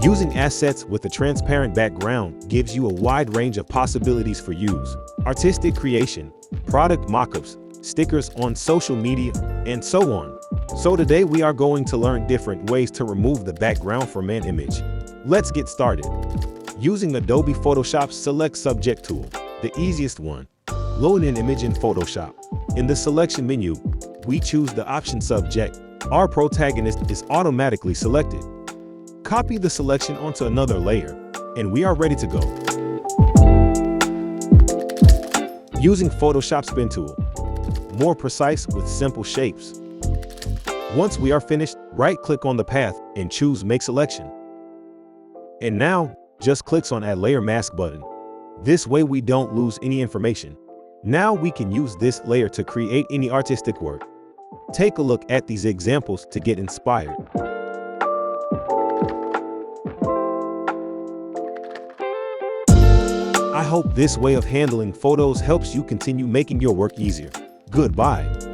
Using assets with a transparent background gives you a wide range of possibilities for use. Artistic creation, product mockups, stickers on social media, and so on. So today we are going to learn different ways to remove the background from an image. Let's get started. Using Adobe Photoshop's Select Subject tool, the easiest one. Load an image in Photoshop. In the selection menu, we choose the option Subject. Our protagonist is automatically selected. Copy the selection onto another layer, and we are ready to go. Using Photoshop Spin tool, more precise with simple shapes. Once we are finished, right-click on the path and choose Make Selection. And now, just clicks on Add Layer Mask button. This way we don't lose any information. Now we can use this layer to create any artistic work. Take a look at these examples to get inspired. I hope this way of handling photos helps you continue making your work easier. Goodbye.